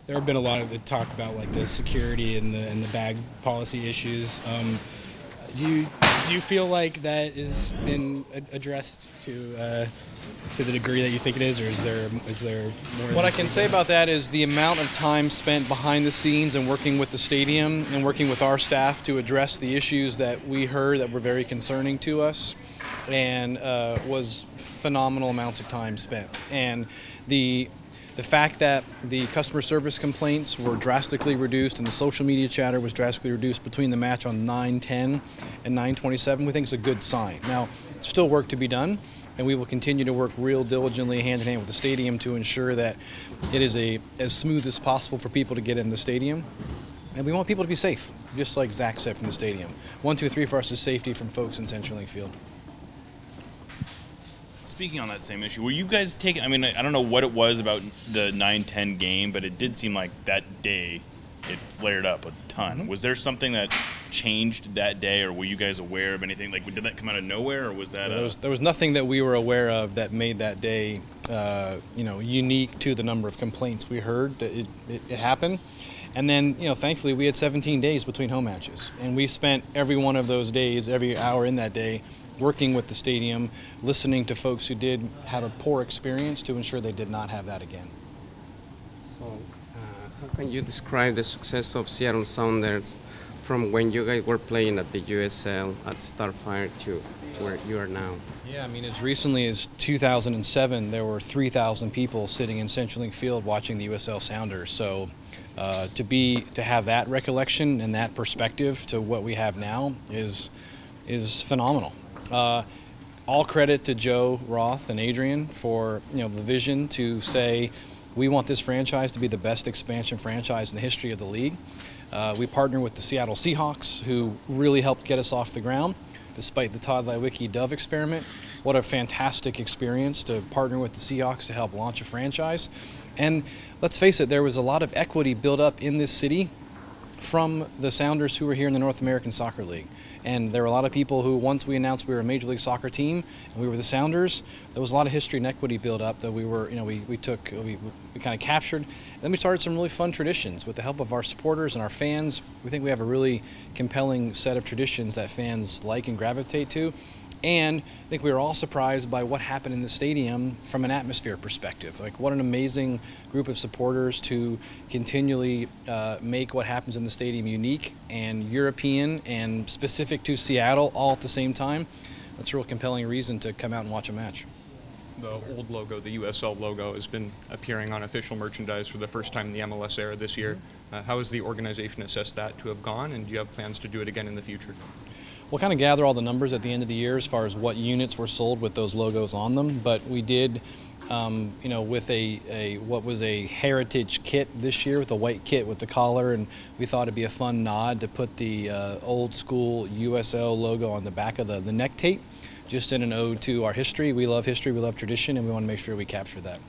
There have been a lot of talk about like the security and the bag policy issues. Do you feel like that has been addressed to the degree that you think it is, or is there more? What I can say about that is the amount of time spent behind the scenes and working with the stadium and working with our staff to address the issues that we heard that were very concerning to us, and was phenomenal amounts of time spent. And the fact that the customer service complaints were drastically reduced and the social media chatter was drastically reduced between the match on 9/10 and 9/27, we think is a good sign. Now, still work to be done, and we will continue to work real diligently hand in hand with the stadium to ensure that it is as smooth as possible for people to get in the stadium. And we want people to be safe, just like Zach said from the stadium. 1, 2, 3 for us is safety from folks in CenturyLink Field. Speaking on that same issue, were you guys taking, I mean, I don't know what it was about the 9-10 game, but it did seem like that day it flared up a ton. Was there something that changed that day, or were you guys aware of anything? Like, did that come out of nowhere, or was that there was nothing that we were aware of that made that day unique to the number of complaints we heard. It happened. And then, thankfully, we had 17 days between home matches, and we spent every one of those days, every hour in that day, working with the stadium, listening to folks who did have a poor experience to ensure they did not have that again. So, how can you describe the success of Seattle Sounders from when you guys were playing at the USL at Starfire to where you are now? Yeah, I mean, as recently as 2007, there were 3,000 people sitting in CenturyLink Field watching the USL Sounders. So to have that recollection and that perspective to what we have now is phenomenal. All credit to Joe Roth and Adrian for the vision to say we want this franchise to be the best expansion franchise in the history of the league. We partnered with the Seattle Seahawks, who really helped get us off the ground, despite the Todd Lewicki Dove experiment. What a fantastic experience to partner with the Seahawks to help launch a franchise. And let's face it, there was a lot of equity built up in this city from the Sounders who were here in the North American Soccer League. And there were a lot of people who, once we announced we were a Major League Soccer team and we were the Sounders, there was a lot of history and equity built up that we were, we kind of captured. And then we started some really fun traditions with the help of our supporters and our fans. We think we have a really compelling set of traditions that fans like and gravitate to. And I think we were all surprised by what happened in the stadium from an atmosphere perspective. Like, what an amazing group of supporters to continually make what happens in the stadium unique and European and specific to Seattle all at the same time. That's a real compelling reason to come out and watch a match. The old logo, the USL logo, has been appearing on official merchandise for the first time in the MLS era this year. How has the organization assessed that to have gone, and do you have plans to do it again in the future? We'll kind of gather all the numbers at the end of the year as far as what units were sold with those logos on them, but we did, with what was a heritage kit this year, with a white kit with the collar, and we thought it'd be a fun nod to put the old school USL logo on the back of the neck tape, just in an ode to our history. We love history, we love tradition, and we want to make sure we capture that.